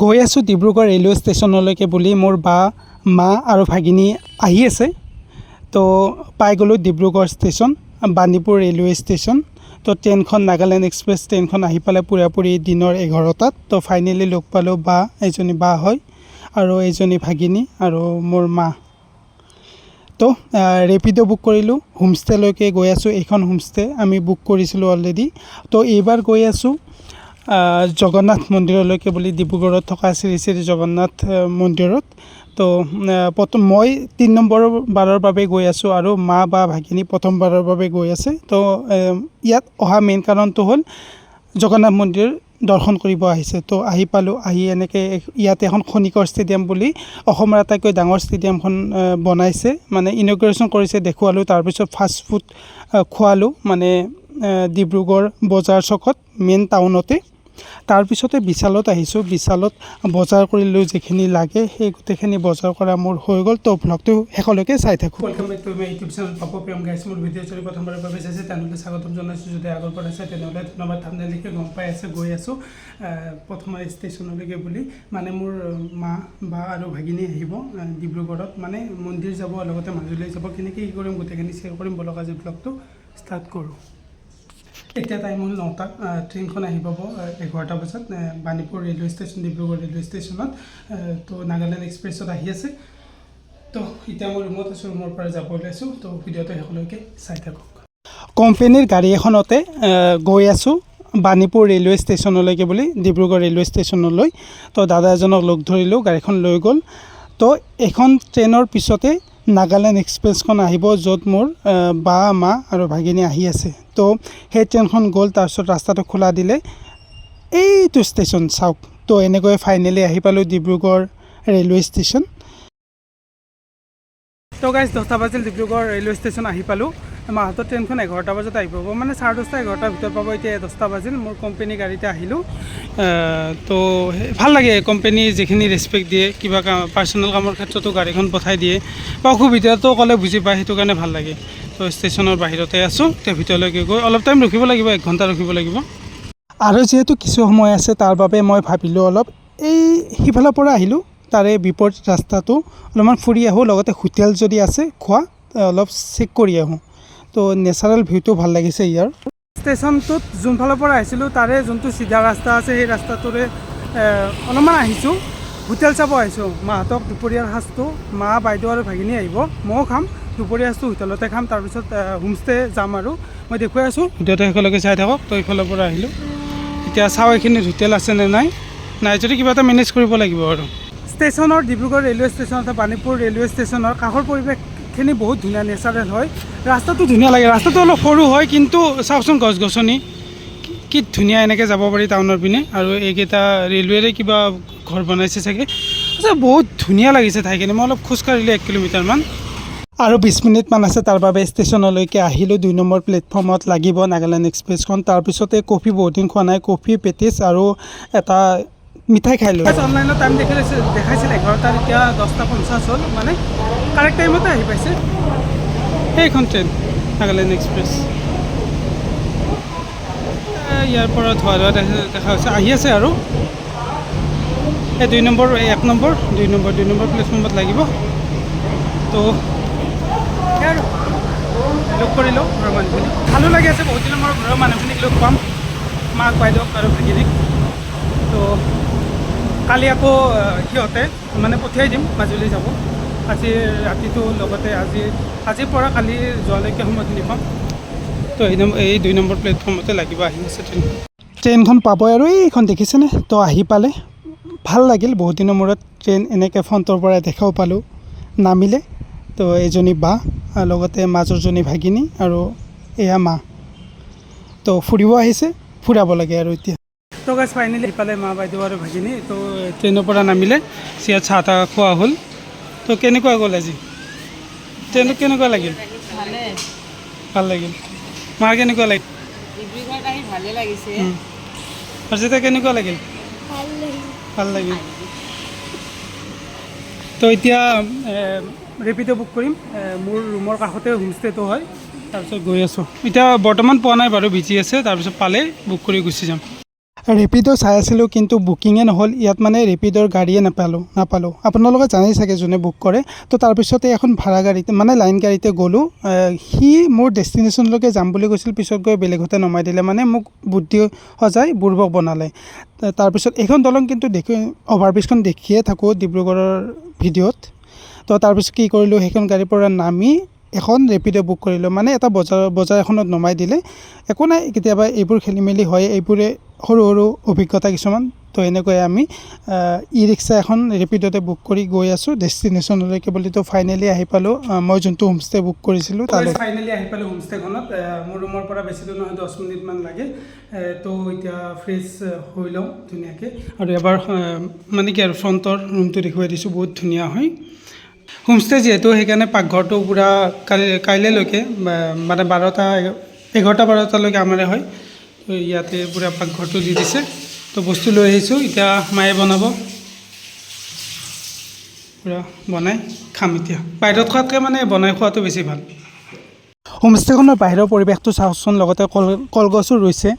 গৈ আছোঁ ডিব্ৰুগড় ৰেলৱে ষ্টেচনলৈকে বুলি মোৰ বা মা আৰু ভাগিনী আহি আছে। তো পাই গ'লোঁ Dibrugarh station, Banipur railway station. তো ট্ৰেইনখন নাগালেণ্ড এক্সপ্ৰেছ ট্ৰেইনখন আহি পালে পূৰাপূৰি দিনৰ 11টাত। তো ফাইনেলি লগ পালোঁ বা, এজনী বা হয় আৰু এজনী ভাগিনী আৰু মোৰ মা। তো ৰেপিড' বুক কৰিলোঁ, হোমষ্টেলৈকে গৈ আছোঁ। এইখন হোমষ্টে আমি বুক কৰিছিলোঁ অলৰেডি। তো এইবাৰ গৈ আছোঁ জগন্নাথ মন্দিৰলৈকে বুলি, ডিব্ৰুগড়ত থকা শ্ৰী শ্ৰী জগন্নাথ মন্দিৰত। তো মই 3 নম্বৰ বাৰৰ বাবে গৈ আছোঁ আৰু মা বা ভাগিনী প্ৰথমবাৰৰ বাবে গৈ আছে। তো ইয়াত অহা মেইন কাৰণটো হ'ল জগন্নাথ মন্দিৰ দৰ্শন কৰিব আহিছে। তো আহি পালোঁ, আহি এনেকৈ ইয়াতে এখন খনিকৰ ষ্টেডিয়াম বুলি অসমৰ আটাইতকৈ ডাঙৰ ষ্টেডিয়ামখন বনাইছে, মানে ইনগ্ৰেশ্যন কৰিছে, দেখুৱালোঁ। তাৰপিছত ফাষ্ট ফুড খোৱালোঁ, মানে ডিব্ৰুগড় বজাৰ চকত মেইন টাউনতে। তাৰপিছতে বিশালত আহিছোঁ, বিশালত বজাৰ কৰিলোঁ যিখিনি লাগে, সেই গোটেইখিনি বজাৰ কৰা মোৰ হৈ গ'ল। তো ব্লগটো শেষলৈকে চাই থাকোঁ। Welcome back to my YouTube channel Papu Prem guys. মোৰ ভিডিঅ' যদি প্ৰথমবাৰৰ বাবে চাইছে তেনেহ'লে স্বাগতম জনাইছোঁ, যদি আগৰ পৰা চাই তেনেহ'লে ধন্যবাদ। থাম্বনেইল লিখি গম পাই আছে গৈ আছোঁ প্ৰথমে ষ্টেচনলৈকে বুলি। মানে মোৰ মা বা আৰু ভাগিনী আহিব ডিব্ৰুগড়ত, মানে মন্দিৰ যাব, লগতে মাজুলী যাব। কেনেকৈ কি কৰিম গোটেইখিনি শ্বেয়াৰ কৰিম, বলক আজি ব্লগটো ষ্টাৰ্ট কৰোঁ। এতিয়া টাইম হ'ল 9টা, ট্ৰেইনখন আহি পাব 11টা বজাত Banipur railway station, Dibrugarh railway ষ্টেচনত। তো নাগালেণ্ড এক্সপ্ৰেছত আহি আছে। তো এতিয়া মই ৰুমত আছোঁ, ৰুমৰ পৰা যাব ওলাইছোঁ। তো ভিডিঅ'টো শেষলৈকে চাই থাকক। কোম্পেনীৰ গাড়ী এখনতে গৈ আছোঁ বাণীপুৰ ৰেলৱে ষ্টেচনলৈকে বুলি, ডিব্ৰুগড় ৰেলৱে ষ্টেচনলৈ। তো দাদা এজনক লগ ধৰিলোঁ, গাড়ীখন লৈ গ'ল। তো এখন ট্ৰেইনৰ পিছতে নাগালেণ্ড এক্সপ্ৰেছখন আহিব, য'ত মোৰ বা, মা আৰু ভাগিনী আহি আছে। তো সেই ট্ৰেইনখন গ'ল, তাৰপিছত ৰাস্তাটো খোলা দিলে, এইটো ষ্টেচন চাওক। তো এনেকৈ ফাইনেলি আহি পালোঁ ডিব্ৰুগড় ৰেলৱে ষ্টেচন। তো গাইজ 10টা বাজিল, ডিব্ৰুগড় ৰেলৱে ষ্টেচন আহি পালোঁ। মাহঁতৰ ট্ৰেইনখন 11টা বজাত আহি পাব, মানে 10:30 11টাৰ ভিতৰত পাব। এতিয়া 10টা বাজিল, মোৰ কোম্পেনী গাড়ীতে আহিলোঁ। তো ভাল লাগে, কোম্পেনী যিখিনি ৰেচপেক্ট দিয়ে, কিবা পাৰ্চনেল কামৰ ক্ষেত্ৰতো গাড়ীখন পঠাই দিয়ে, বা অসুবিধাটো ক'লে বুজি পায়, সেইটো কাৰণে ভাল লাগে। তো ষ্টেচনৰ বাহিৰতে আছোঁ, এতিয়া ভিতৰলৈকে গৈ অলপ টাইম ৰখিব লাগিব, 1 ঘণ্টা ৰখিব লাগিব। আৰু যিহেতু কিছু সময় আছে, তাৰ বাবে মই ভাবিলোঁ অলপ এই সিফালৰ পৰা আহিলোঁ, তাৰে বিপৰীত ৰাস্তাটো অলপমান ফুৰি আহোঁ, লগতে হোটেল যদি আছে খোৱা অলপ চেক কৰি আহোঁ। তো নেচাৰেল ভিউটো ভাল লাগিছে ইয়াৰ। ষ্টেচনটোত যোনফালৰ পৰা আহিছিলোঁ, তাৰে যোনটো চিধা ৰাস্তা আছে, সেই ৰাস্তাটোৰে অলপমান আহিছোঁ, হোটেল চাব আহিছোঁ। মাহঁতক দুপৰীয়াৰ সাঁজটো, মা, বাইদেউ আৰু ভাগিনী আহিব, ময়ো খাম। দুপৰীয়া সাঁজটো হোটেলতে খাম, তাৰপিছত হোমষ্টে যাম আৰু মই দেখুৱাই আছোঁ। ভিডিঅ'টো শেষলৈকে চাই থাকক। তো এইফালৰ পৰা আহিলোঁ, এতিয়া চাওঁ এইখিনিত হোটেল আছে নে নাই। নাই যদি কিবা এটা মেনেজ কৰিব লাগিব আৰু। ষ্টেচনৰ, Dibrugarh railway station, Banipur railway ষ্টেচনৰ কাষৰ পৰিৱেশখিনি বহুত ধুনীয়া, নেচাৰেল হয়। ৰাস্তাটো ধুনীয়া লাগে, ৰাস্তাটো অলপ সৰু হয়, কিন্তু চাওকচোন গছ গছনি কি ধুনীয়া, এনেকৈ যাব পাৰি টাউনৰ পিনে। আৰু এইকেইটা ৰেলৱেৰে কিবা ঘৰ বনাইছে চাগে, বহুত ধুনীয়া লাগিছে ঠাইখিনি। মই অলপ খোজকাঢ়িলোঁ 1 কিলোমিটাৰমান, আৰু 20 মিনিটমান আছে, তাৰ বাবে ষ্টেচনলৈকে আহিলোঁ। 2 নম্বৰ প্লেটফৰ্মত লাগিব নাগালেণ্ড এক্সপ্ৰেছখন। তাৰপিছতে কফি, বহুত দিন খোৱা নাই, কফি, পেটিছ আৰু এটা মিঠাই খাই লৈ। অনলাইনত টাইম দেখাইছিল 11টাৰ, এতিয়া 10:50 হ'ল, মানে কাৰেক্ট টাইমতে আহি পাইছে। সেইখন ট্ৰেইন নাগালেণ্ড এক্সপ্ৰেছ, ইয়াৰ পৰা ধোৱা দেখা হৈছে, আহি আছে আৰু এই 2 নম্বৰ, 1 নম্বৰ, 2 নম্বৰ প্লেটফৰ্মত লাগিব। তো আৰু লগ কৰিলোঁ ঘৰৰ মানুহখিনিক, ভালো লাগি আছে, বহুত দিনৰ মূৰত ঘৰৰ মানুহখিনিক লগ পাম, মাক, বাইদেউক আৰু ভাগিনীক। তো কালি আকৌ সিহঁতে মানে পঠিয়াই দিম, মাজুলী যাব। আজি ৰাতিটো, লগতে আজিৰ পৰা কালি যোৱালৈকে সময়খিনি পাম। তো এই 2 নম্বৰ প্লেটফৰ্মতে লাগিব, আহি আছে ট্ৰেইনখন পাবই আৰু এইখন দেখিছেনে। তো আহি পালে, ভাল লাগিল, বহুত দিনৰ মূৰত ট্ৰেইন এনেকৈ ফ্ৰণ্টৰ পৰা দেখাও পালোঁ। নামিলে তো এজনী বা, লগতে মাজৰজনী ভাগিনী আৰু এয়া মা। তো ফুৰিব আহিছে, ফুৰাব লাগে আৰু এতিয়া। তো গাইজ ফাইনেলি আহি পালে মা, বাইদেউ আৰু ভাগিনী। তো ট্ৰেইনৰ পৰা নামিলে, চিয়াত চাহ তাহ খোৱা হ'ল। তো কেনেকুৱা গ'ল আজি ট্ৰেইনত, কেনেকুৱা লাগিল? ভাল লাগিল। মাৰ কেনেকুৱা লাগিল? ভালে লাগিছে। অৰ্জিতা কেনেকুৱা লাগিল? ভাল লাগিল। তো এতিয়া ৰেপিড' বুক কৰিম, মোৰ ৰুমৰ কাষতে হোমষ্টেটো হয়। তাৰপিছত গৈ আছোঁ, এতিয়া বৰ্তমান পোৱা নাই বাৰু, বিজি আছে, তাৰপিছত পালে বুক কৰি গুচি যাম। ৰেপিড' চাই আছিলোঁ কিন্তু বুকিঙে নহ'ল ইয়াত মানে ৰেপিডৰ গাড়ীয়ে নাপালোঁ আপোনালোকে জানেই চাগে যোনে বুক কৰে তো তাৰপিছতে এখন ভাড়া গাড়ীতে মানে লাইন গাড়ীতে গ'লোঁ সি মোৰ ডেষ্টিনেশ্যনলৈকে যাম বুলি কৈছিল পিছত গৈ বেলেগতে নমাই দিলে মানে মোক বুদ্ধি সজাই বুৰ্বক বনালে তাৰপিছত এইখন দলং কিন্তু অভাৰব্ৰিজখন দেখিয়ে থাকোঁ ডিব্ৰুগড়ৰ ভিডিঅ'ত তো তাৰপিছত কি কৰিলোঁ সেইখন গাড়ীৰ পৰা নামি এখন ৰেপিড' বুক কৰিলোঁ মানে এটা বজাৰ এখনত নমাই দিলে একো নাই কেতিয়াবা এইবোৰ খেলি মেলি হয় এইবোৰে সৰু সৰু অভিজ্ঞতা কিছুমান তো এনেকৈ আমি ই ৰিক্সা এখন ৰেপিডতে বুক কৰি গৈ আছোঁ ডেষ্টিনেশ্যনলৈকে বুলি তো ফাইনেলি আহি পালোঁ মই যোনটো হোমষ্টে বুক কৰিছিলোঁ তালৈ ফাইনেলি আহি পালোঁ হোমষ্টেখনত মোৰ ৰুমৰ পৰা বেছি দূৰ নহয় 10 মিনিটমান লাগে তো এতিয়া ফ্ৰেছ হৈ লওঁ ধুনীয়াকৈ আৰু এবাৰ মানে কি আৰু ফ্ৰণ্টৰ ৰুমটো দেখুৱাই দিছোঁ বহুত ধুনীয়া হয় হোমষ্টে যিহেতু সেইকাৰণে পাকঘৰটো পূৰা কাইলৈলৈকে মানে 11-12লৈকে আমাৰে হয় তো ইয়াতে পূৰা পাকঘৰটো দি দিছে তো বস্তু লৈ আহিছোঁ এতিয়া মায়ে বনাব পূৰা বনাই খাম এতিয়া বাহিৰত খোৱাতকৈ মানে বনাই খোৱাটো বেছি ভাল হোমষ্টেখনৰ বাহিৰৰ পৰিৱেশটো চাওকচোন লগতে কলগছো ৰুইছে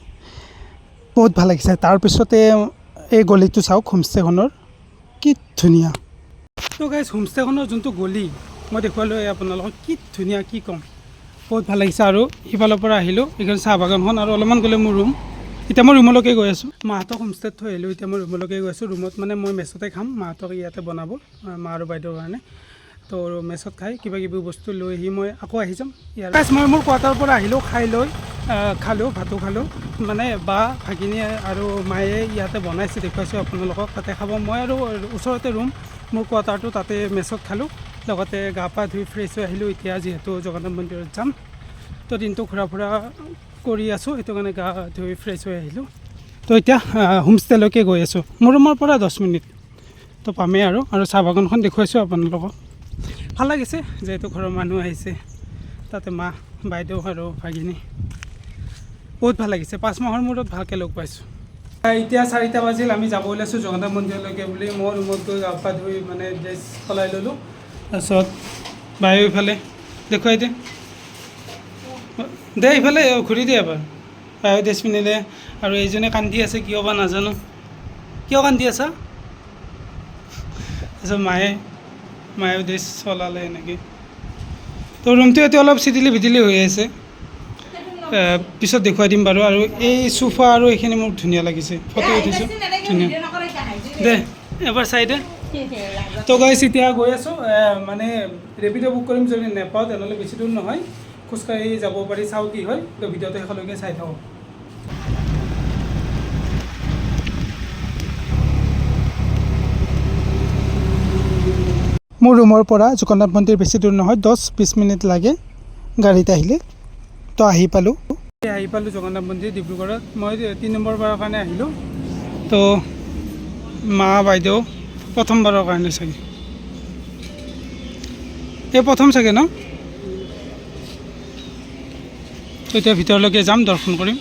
বহুত ভাল লাগিছে তাৰপিছতে এই গলিটো চাওক হোমষ্টেখনৰ কি ধুনীয়া তো গাইজ হোমষ্টেখনৰ যোনটো গলি মই দেখুৱালোঁ আপোনালোকক কি ধুনীয়া কি ক'ম বহুত ভাল লাগিছে আৰু সিফালৰ পৰা আহিলোঁ এইখন চাহ বাগানখন আৰু অলপমান গ'লে মোৰ ৰুম এতিয়া মই ৰুমলৈকে গৈ আছোঁ মাহঁতক হোমষ্টেত থৈ আহিলোঁ এতিয়া মই ৰুমলৈকে গৈ আছোঁ ৰুমত মানে মই মেছতে খাম মাহঁতক ইয়াতে বনাব মা আৰু বাইদেউৰ কাৰণে তো মেছত খাই কিবা কিবি বস্তু লৈ আহি মই আকৌ আহি যাম ইয়াৰ গাইজ মই মোৰ কোৱাৰ্টাৰৰ পৰা আহিলোঁ খাই লৈ খালোঁ ভাতো খালোঁ মানে বা ভাগিনী আৰু মায়ে ইয়াতে বনাইছে দেখুৱাইছোঁ আপোনালোকক তাতে খাব মই আৰু ওচৰতে ৰুম মোৰ কোৱাৰ্টাৰটো তাতে মেছত খালোঁ লগতে গা পা ধুই ফ্ৰেছ হৈ আহিলোঁ এতিয়া যিহেতু জগন্নাথ মন্দিৰত যাম তো দিনটো ঘূৰা ফুৰা কৰি আছোঁ সেইটো কাৰণে গা ধুই ফ্ৰেছ হৈ আহিলোঁ তো এতিয়া হোমষ্টেলৈকে গৈ আছোঁ মোৰ ৰুমৰ পৰা 10 মিনিট তো পামেই আৰু চাহ বাগানখন দেখুৱাইছোঁ আপোনালোকক ভাল লাগিছে যিহেতু ঘৰৰ মানুহ আহিছে তাতে মা বাইদেউ আৰু ভাগিনী বহুত ভাল লাগিছে 5 মাহৰ মূৰত ভালকৈ লগ পাইছোঁ এতিয়া 4টা বাজিল আমি যাব ওলাইছোঁ জগন্নাথ মন্দিৰলৈকে বুলি মই ৰুমত গৈ গা পা ধুই মানে ড্ৰেছ সলাই ল'লোঁ তাৰপিছত বায়ু ইফালে দেখুৱাই দে ইফালে ঘূৰি দিয়ে এবাৰ বায়ু ড্ৰেছ পিন্ধিলে আৰু এইজনে কান্দি আছে কিয় বা নাজানো কিয় কান্দি আছা তাৰপিছত মায়েও ড্ৰেছ চলালে এনেকৈ তো ৰুমটো এতিয়া অলপ চিটিলি ভিটিলি হৈ আছে পিছত দেখুৱাই দিম বাৰু আৰু এই চোফা আৰু এইখিনি মোৰ ধুনীয়া লাগিছে ফটো উঠিছোঁ ধুনীয়া দে এবাৰ চাই দে তো গাইছ এতিয়া গৈ আছোঁ মানে ৰেপিড' বুক কৰিম যদি নেপাওঁ তেনেহ'লে বেছি দূৰ নহয় খোজকাঢ়ি যাব পাৰি চাওঁ কি হয় তো ভিডিঅ'টো শেষলৈকে চাই থাকক মোৰ ৰুমৰ পৰা জগন্নাথ মন্দিৰ বেছি দূৰ নহয় 10-20 মিনিট লাগে গাড়ীত আহিলে তো আহি পালোঁ জগন্নাথ মন্দিৰ ডিব্ৰুগড়ত মই 3 নম্বৰবাৰৰ কাৰণে আহিলোঁ তো মা বাইদেউ প্ৰথমবাৰৰ কাৰণে চাগে এই প্ৰথম চাগে ন তো এতিয়া ভিতৰলৈকে যাম দৰ্শন কৰিম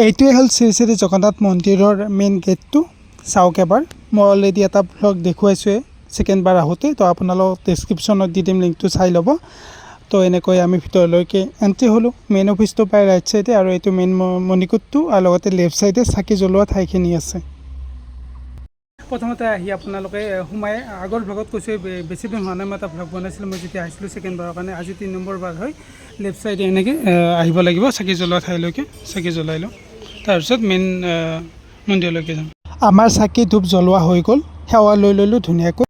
এইটোৱে হ'ল শ্ৰী শ্ৰী জগন্নাথ মন্দিৰৰ মেইন গেটটো চাওক এবাৰ মই অলৰেডি এটা ব্লগ দেখুৱাইছোঁৱে ছেকেণ্ডবাৰ আহোঁতে তো আপোনালোকক ডেছক্ৰিপশ্যনত দি দিম লিংকটো চাই ল'ব তো এনেকৈ আমি ভিতৰলৈকে এণ্ট্ৰি হ'লোঁ মেইন অফিচটো পাই ৰাইট ছাইডে আৰু এইটো মেইন মণিকূটটো আৰু লগতে লেফ্ট ছাইডে চাকি জ্বলোৱা ঠাইখিনি আছে প্ৰথমতে আহি আপোনালোকে সোমাই আগৰ ভ্লগত কৈছোঁ বেছি দিন হোৱা নাই মই এটা ভ্লগ বনাইছিলোঁ মই যেতিয়া আহিছিলোঁ ছেকেণ্ডবাৰৰ কাৰণে আজি 3 নম্বৰবাৰ হয় লেফ্ট ছাইডে এনেকৈ আহিব লাগিব চাকি জ্বলোৱা ঠাইলৈকে চাকি জ্বলাই লওঁ তাৰপিছত মেইন মন্দিৰলৈকে যাম আমাৰ চাকি ধূপ জ্বলোৱা হৈ গ'ল সেৱা লৈ ল'লোঁ ধুনীয়াকৈ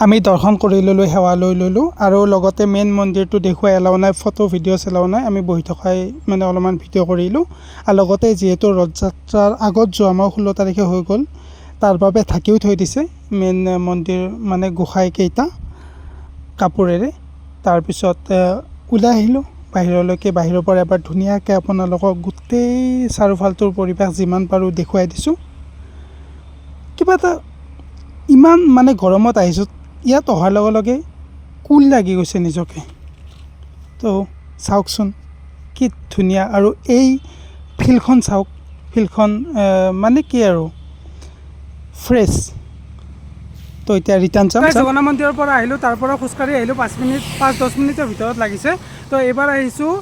আমি দৰ্শন কৰি ল'লোঁ সেৱা লৈ ল'লোঁ আৰু লগতে মেইন মন্দিৰটো দেখুৱাই এলাও নাই ফটো ভিডিঅ'ছ এলাও নাই আমি বহি থকাই মানে অলপমান ভিডিঅ' কৰিলোঁ আৰু লগতে যিহেতু ৰথযাত্ৰাৰ আগত যোৱা আমাৰ 16 তাৰিখে হৈ গ'ল তাৰ বাবে ঢাকিও থৈ দিছে মেইন মন্দিৰ মানে গোসাঁইকেইটা কাপোৰেৰে তাৰপিছত ওলাই আহিলোঁ বাহিৰলৈকে বাহিৰৰ পৰা এবাৰ ধুনীয়াকৈ আপোনালোকক গোটেই চাৰিওফালটোৰ পৰিৱেশ যিমান পাৰোঁ দেখুৱাই দিছোঁ কিবা এটা ইমান মানে গৰমত আহিছোঁ ইয়াত অহাৰ লগে লগে কুল লাগি গৈছে নিজকে। তো চাওকচোন কি ধুনীয়া, আৰু এই ফিল্ডখন চাওক, ফিল্ডখন মানে কি আৰু ফ্ৰেছ। তো এতিয়া ৰিটাৰ্ণ যাম। জগন্নাথ মন্দিৰৰ পৰা আহিলোঁ, তাৰ পৰা খোজকাঢ়ি আহিলোঁ 5-10 মিনিটৰ ভিতৰত লাগিছে। তো এইবাৰ আহিছোঁ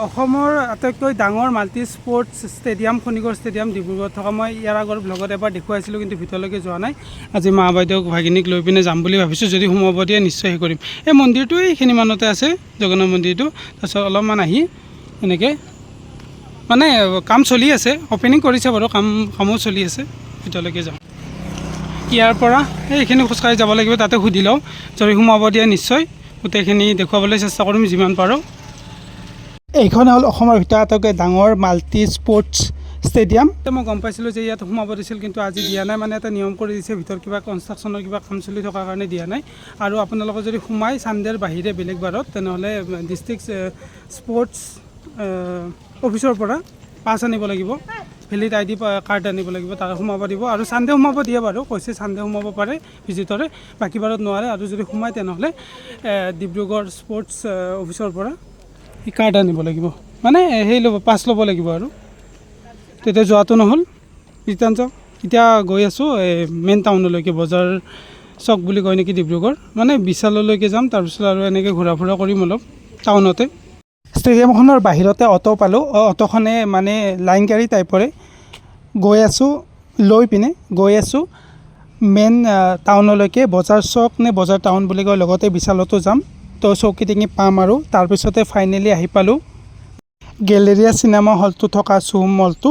অসমৰ আটাইতকৈ ডাঙৰ মাল্টি স্পৰ্টছ ষ্টেডিয়াম খনিকৰ ষ্টেডিয়াম ডিব্ৰুগড়ত থকা। মই ইয়াৰ আগৰ ব্লগত এবাৰ দেখুৱাইছিলোঁ, কিন্তু ভিতৰলৈকে যোৱা নাই। আজি মা বাইদেউক ভাগিনীক লৈ পিনে যাম বুলি ভাবিছোঁ, যদি সোমাব দিয়ে নিশ্চয় সেই কৰিম। এই মন্দিৰটো এইখিনি মানতে আছে, জগন্নাথ মন্দিৰটো। তাৰপিছত অলপমান আহি এনেকৈ মানে কাম চলি আছে, অ'পেনিং কৰিছে বাৰু, কামো চলি আছে। ভিতৰলৈকে যাম। ইয়াৰ পৰা এইখিনি খোজকাঢ়ি যাব লাগিব, তাতে সুধি লওঁ, যদি সোমাব দিয়ে নিশ্চয় গোটেইখিনি দেখুৱাবলৈ চেষ্টা কৰিম যিমান পাৰোঁ। এইখন হ'ল অসমৰ ভিতৰত আটাইতকৈ ডাঙৰ মাল্টি স্পৰ্টছ ষ্টেডিয়াম। মই গম পাইছিলোঁ যে ইয়াত সোমাব দিছিল, কিন্তু আজি দিয়া নাই। মানে এটা নিয়ম কৰি দিছে, ভিতৰত কিবা কনষ্ট্ৰাকশ্যনৰ কিবা কাম চলি থকাৰ কাৰণে দিয়া নাই। আৰু আপোনালোকে যদি সোমাই ছানডেৰ বাহিৰে বেলেগ বাৰত, তেনেহ'লে ডিষ্ট্ৰিক্ট স্পৰ্টছ অফিচৰ পৰা পাছ আনিব লাগিব, ভেলিড ID কাৰ্ড আনিব লাগিব, তাৰে সোমাব দিব। আৰু ছানডে সোমাব দিয়ে বাৰু, কৈছে ছানডে সোমাব পাৰে ভিজিটৰে, বাকী বাৰত নোৱাৰে। আৰু যদি সোমায় তেনেহ'লে ডিব্ৰুগড় স্পৰ্টছ অফিচৰ পৰা কাৰ্ড আনিব লাগিব, মানে সেই পাছ ল'ব লাগিব। আৰু তেতিয়া যোৱাটো নহ'ল, ৰিটাৰ্ণ যাওঁ। এতিয়া গৈ আছোঁ মেইন টাউনলৈকে, বজাৰ চক বুলি কয় নেকি ডিব্ৰুগড়, মানে বিশাললৈকে যাম। তাৰপিছত আৰু এনেকৈ ঘূৰা ফুৰা কৰিম অলপ টাউনতে। ষ্টেডিয়ামখনৰ বাহিৰতে অটো পালোঁ, অটোখনে মানে লাইন গাড়ী টাইপৰে গৈ আছোঁ, গৈ আছোঁ মেইন টাউনলৈকে। বজাৰ চক নে বজাৰ টাউন বুলি কয়, লগতে বিশালতো যাম। তো চৌকি টিঙি পাম, আৰু তাৰপিছতে ফাইনেলি আহি পালোঁ গেলেৰিয়া চিনেমা হলটো থকা চুম মলটো।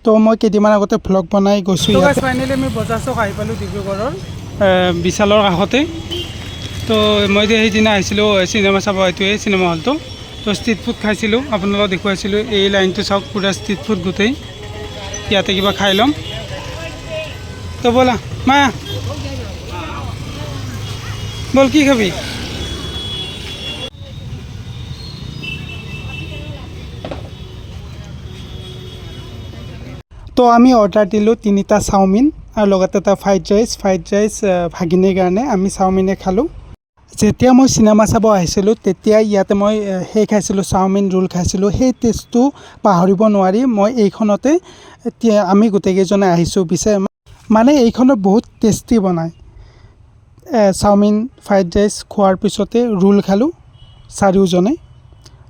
তো মই কেইদিনমান আগতে ভ্লগ বনাই গৈছোঁ। ফাইনেলি আমি বজাৰ চক আহি পালোঁ ডিব্ৰুগড়ৰ বিশালৰ কাষতে। তো মই যে সেইদিনা আহিছিলোঁ চিনেমা চাব, এইটোৱে চিনেমা হলটো। তো ষ্ট্ৰিট ফুড খাইছিলোঁ, আপোনালোকক দেখুৱাইছিলোঁ। এই লাইনটো চাওক, পূৰা ষ্ট্ৰিট ফুড গোটেই। ইয়াতে কিবা খাই ল'ম। তো ব'লা মা, বল কি খাবি? তো আমি অৰ্ডাৰ দিলোঁ 3টা চাওমিন আৰু লগতে এটা ফ্ৰাইড ৰাইচ ভাগিনীৰ কাৰণে। আমি চাওমিনে খালোঁ। যেতিয়া মই চিনেমা চাব আহিছিলোঁ, তেতিয়া ইয়াতে মই সেই খাইছিলোঁ, চাওমিন ৰোল খাইছিলোঁ। সেই টেষ্টটো পাহৰিব নোৱাৰি। মই এইখনতে আমি গোটেইকেইজনে আহিছোঁ, মানে এইখনত বহুত টেষ্টি বনায়। চাওমিন ফ্ৰাইড ৰাইচ খোৱাৰ পিছতে ৰোল খালোঁ চাৰিওজনে।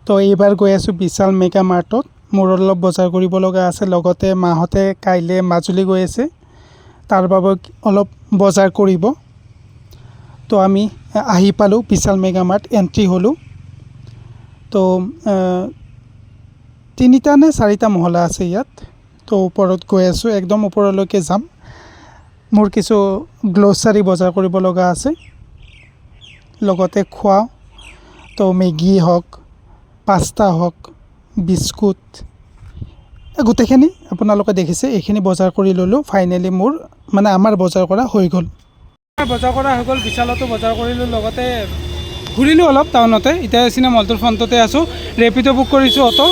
তো এইবাৰ গৈ আছোঁ বিশাল মেগা মাৰ্টত। মোৰ অলপ বজাৰ কৰিব লগা আছে, লগতে মাহঁতে কাইলৈ মাজুলী গৈ আছে, তাৰ বাবে অলপ বজাৰ কৰিব। তো আমি আহি পালোঁ বিশাল মেগা মাৰ্ট, এণ্ট্ৰি হ'লোঁ। তো 3টা নে 4টা মহলা আছে ইয়াত। তো ওপৰত গৈ আছোঁ, একদম ওপৰলৈকে যাম। মোৰ কিছু গ্ল'চাৰী বজাৰ কৰিব লগা আছে, লগতে খোৱা। তো মেগী হওক, পাস্তা হওক, বিস্কুট, গোটেইখিনি আপোনালোকে দেখিছে। এইখিনি বজাৰ কৰি ল'লোঁ। ফাইনেলি আমাৰ বজাৰ কৰা হৈ গ'ল। বিশালতো বজাৰ কৰিলোঁ, লগতে ঘূৰিলোঁ অলপ টাউনতে। এতিয়া চিনেমা হলটোৰ ফ্ৰণ্টতে আছোঁ। ৰেপিড' বুক কৰিছোঁ, অটো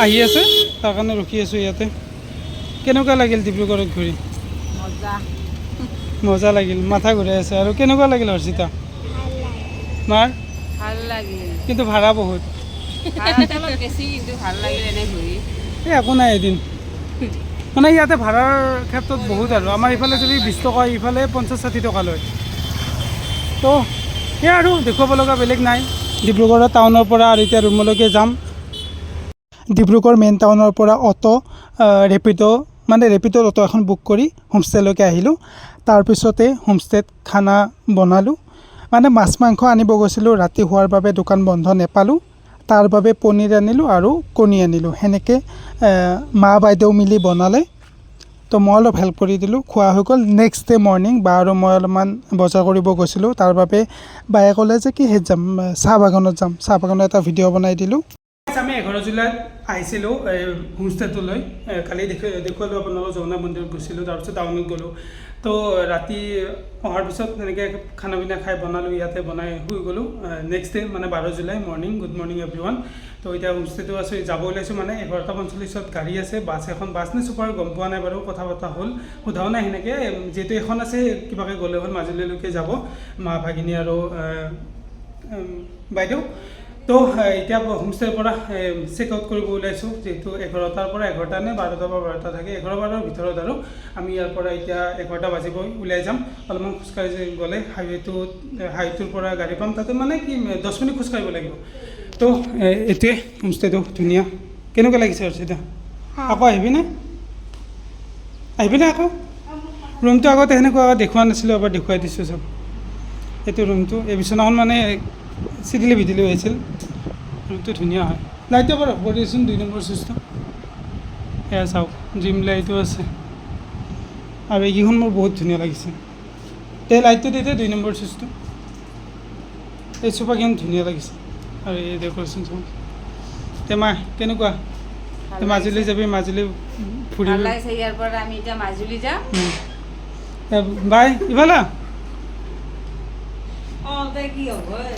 আহি আছে, তাৰ কাৰণে ৰখি আছোঁ ইয়াতে। কেনেকুৱা লাগিল ডিব্ৰুগড়ত ঘূৰি? মজা লাগিল, মাথা ঘূৰাই আছে। আৰু কেনেকুৱা লাগিল হৰ্ষিতা? মাৰ ভাল লাগিল, কিন্তু ভাড়া বহুত। এই একো নাই, এদিন মানে ইয়াতে ভাড়াৰ ক্ষেত্ৰত বহুত। আৰু আমাৰ ইফালে যদি 20 টকা, ইফালে 50-60 টকা লয়। তো সেয়া আৰু দেখুৱাব লগা বেলেগ নাই। ডিব্ৰুগড়ৰ টাউনৰ পৰা আৰু এতিয়া ৰুমলৈকে যাম। ডিব্ৰুগড় মেইন টাউনৰ পৰা অটো ৰেপিডত অটো এখন বুক কৰি হোমষ্টেলৈকে আহিলোঁ। তাৰপিছতে হোমষ্টেত খানা বনালোঁ। মানে মাছ মাংস আনিব গৈছিলোঁ, ৰাতি হোৱাৰ বাবে দোকান বন্ধ নাপালোঁ। তাৰ বাবে পনীৰ আনিলোঁ আৰু কণী আনিলোঁ। সেনেকৈ মা বাইদেউ মিলি বনালে। তো মই অলপ হেল্প কৰি দিলোঁ, খোৱা হৈ গ'ল। নেক্সট ডে মৰ্ণিং বা আৰু মই অলপমান বজাৰ কৰিব গৈছিলোঁ। তাৰ বাবে বায়ে ক'লে যে কি যাম, চাহ বাগানত যাম। চাহ বাগানত এটা ভিডিঅ' বনাই দিলোঁ। গাইছ আমি 11 জুলাইত আহিছিলোঁ হোমষ্টেটোলৈ কালি দেখুৱালোঁ আপোনালোকক জগন্নাথ মন্দিৰত গৈছিলোঁ তাৰপিছত টাউনত গ'লোঁ তো ৰাতি অহাৰ পিছত এনেকৈ খানা পিনা খাই বনালোঁ ইয়াতে বনাই শুই গ'লোঁ নেক্সট ডে মানে 12 July morning good morning everyone তো এতিয়া হোমষ্টেটো আছোঁ যাব ওলাইছোঁ মানে 11:45 গাড়ী আছে বাছ এখন বাছ নে চুপাৰ গম পোৱা নাই বাৰু কথা পতা হ'ল সোধাও নাই সেনেকৈ যিহেতু এখন আছে কিবাকৈ গ'লে হ'ল মাজুলীলৈকে যাব মা ভাগিনী আৰু বাইদেউ তো এতিয়া হোমষ্টেৰ পৰা চেক আউট কৰিব ওলাইছোঁ যিহেতু 11টাৰ পৰা 11টা নে 12টাৰ পৰা 12টা থাকে 11-12ৰ ভিতৰত আৰু আমি ইয়াৰ পৰা এতিয়া 11টা বাজিব ওলাই যাম অলপমান খোজকাঢ়ি গ'লে হাইৱেটোৰ পৰা গাড়ী পাম তাতে মানে কি 10 মিনিট খোজকাঢ়িব লাগিব তো এইটোৱে হোমষ্টেটো ধুনীয়া কেনেকুৱা লাগিছে অৰ্চিতা আকৌ আহিবিনে আকৌ ৰুমটো আগতে সেনেকুৱা দেখুওৱা নাছিলোঁ এবাৰ দেখুৱাই দিছোঁ চব এইটো ৰুমটো এই বিচনাখন মানে চিদিলি ভিদিলি হৈছিল ৰুমটো ধুনীয়া হয় লাইটটো এবাৰ অফ কৰি দিছোন 2 নম্বৰ চুইচটো এয়া চাওক ড্ৰিম লাইটো আছে আৰু এইকেইখন মোৰ বহুত ধুনীয়া লাগিছে এই লাইটটো দি 2 নম্বৰ চুইচটো এই চোফাকেইখন ধুনীয়া লাগিছে আৰু এই ডেকৰেশ্যন চাওক তেমা কেনেকুৱা মাজুলী যাবি মাজুলী ফুৰিব ইয়াৰ পৰা আমি এতিয়া মাজুলী যাম বাই ইফালে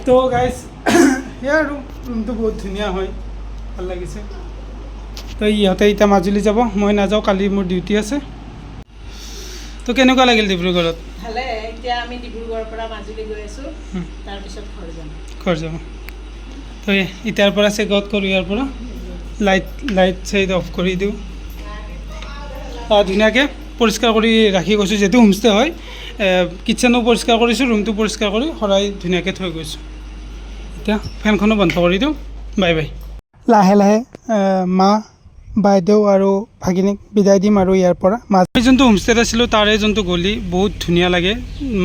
তো গাইজ সেয়া আৰু ৰুমটো বহুত ধুনীয়া হয় ভাল লাগিছে তো ইহঁতে এতিয়া মাজুলী যাব মই নাযাওঁ কালি মোৰ ডিউটি আছে তো কেনেকুৱা লাগিল ডিব্ৰুগড়ত ভালে এতিয়া আমি ডিব্ৰুগড়ৰ পৰা মাজুলী গৈ আছোঁ তাৰপিছত ঘৰ যাম তো এতিয়াৰ পৰা চেক আউট কৰোঁ ইয়াৰ পৰা লাইট চাইট অফ কৰি দিওঁ ধুনীয়াকৈ পৰিষ্কাৰ কৰি ৰাখি গৈছোঁ যিহেতু হোমষ্টে হয় কিটচেনো পৰিষ্কাৰ কৰিছোঁ ৰুমটো পৰিষ্কাৰ কৰি সৰাই ধুনীয়াকৈ থৈ গৈছোঁ এতিয়া ফেনখনো বন্ধ কৰি দিওঁ বাই বাই লাহে লাহে মা বাইদেউ আৰু ভাগিনীক বিদায় দিম আৰু ইয়াৰ পৰা মই যোনটো হোমষ্টেত আছিলোঁ তাৰে যোনটো গলি বহুত ধুনীয়া লাগে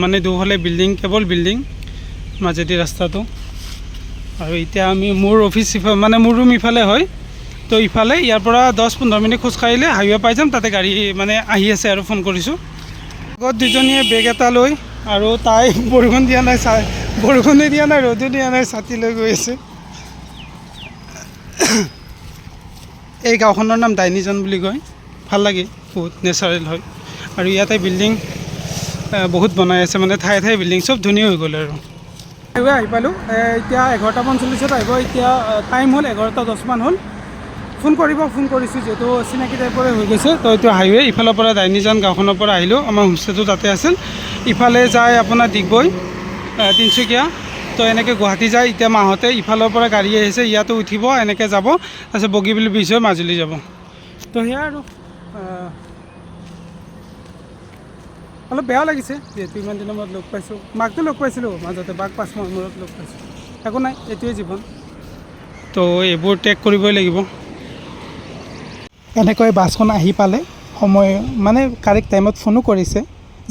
মানে দুফালে বিল্ডিং কেৱল বিল্ডিং মাজেদি ৰাস্তাটো আৰু এতিয়া আমি মোৰ অফিচ মানে মোৰ ৰুম ইফালে হয় তো ইফালে ইয়াৰ পৰা 10-15 মিনিট খোজকাঢ়িলে হাইৱে পাই যাম তাতে গাড়ী মানে আহি আছে আৰু ফোন কৰিছোঁ আগত দুজনীয়ে বেগ এটা লৈ আৰু তাই বৰষুণ দিয়া নাই বৰষুণে দিয়া নাই ৰ'দো দিয়া নাই ছাতি লৈ গৈ আছে এই গাঁওখনৰ নাম ডাইনিজন বুলি কয় ভাল লাগে বহুত নেচাৰেল হয় আৰু ইয়াতে বিল্ডিং বহুত বনাই আছে মানে ঠায়ে ঠায়ে বিল্ডিং চব ধুনীয়া হৈ গ'ল আৰু হাইৱে আহি পালোঁ এতিয়া 11:45 আহিব এতিয়া টাইম হ'ল 11:10 মান হ'ল ফোন কৰিছোঁ যিহেতু চিনাকি টাইপৰে হৈ গৈছে তো এইটো হাইৱে ইফালৰ পৰা ডাইনিজন গাঁওখনৰ পৰা আহিলোঁ আমাৰ হোমষ্টেটো তাতে আছিল ইফালে যায় আপোনাৰ ডিগবৈ তিনিচুকীয়া তো এনেকৈ গুৱাহাটী যায় এতিয়া মাহঁতে ইফালৰ পৰা গাড়ী আহিছে ইয়াতো উঠিব এনেকৈ যাব তাৰপিছত বগীবিল ব্ৰিজ হৈ মাজুলী যাব তো সেয়া আৰু অলপ বেয়া লাগিছে যিহেতু ইমান দিনৰ মূৰত লগ পাইছোঁ মাকটো লগ পাইছিলোঁ মাজতে বাক 5 মাহৰ মূৰত লগ পাইছোঁ একো নাই এইটোৱে জীৱন তো এইবোৰ টেক কৰিবই লাগিব এনেকৈ বাছখন আহি পালে সময় মানে কাৰেক্ট টাইমত ফোনো কৰিছে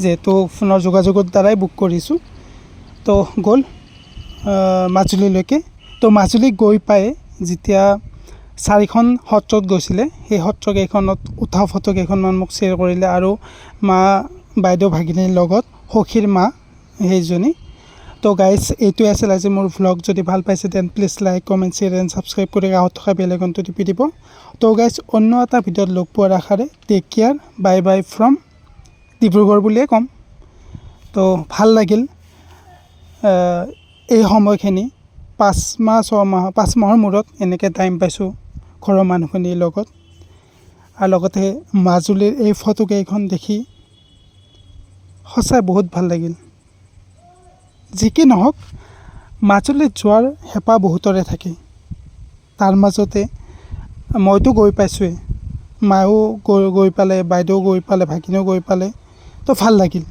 যিহেতু ফোনৰ যোগাযোগৰ দ্বাৰাই বুক কৰিছোঁ তো গ'ল মাজুলীলৈকে তো মাজুলী গৈ পাই যেতিয়া 4খন সত্ৰত গৈছিলে সেই সত্ৰকেইখনত উঠা ফটোকেইখনমান মোক শ্বেয়াৰ কৰিলে আৰু মা বাইদেউ ভাগিনীৰ লগত সখীৰ মা সেইজনী তো গাইজ এইটোৱে আছিল আজি মোৰ ভ্লগ যদি ভাল পাইছে then please like comment share and subscribe কৰি কাষত থকা বেল আইকনটো টিপি দিব তো গাইজ অন্য এটা ভিডিঅ'ত লগ পোৱাৰ আশাৰে take care bye bye from Dibrugarh বুলিয়ে ক'ম তো ভাল লাগিল এই সময়খিনি 5 মাহৰ মূৰত এনেকৈ টাইম পাইছোঁ ঘৰৰ মানুহখিনিৰ লগত আৰু লগতে মাজুলীৰ এই ফটোকেইখন দেখি সঁচাই বহুত ভাল লাগিল যি কি নহওক মাজুলীত যোৱাৰ হেঁপাহ বহুতৰে থাকে তাৰ মাজতে মইতো গৈ পাইছোঁৱেই মায়েও গৈ পালে বাইদেউ গৈ পালে ভাগিনীও গৈ পালে তো ভাল লাগিল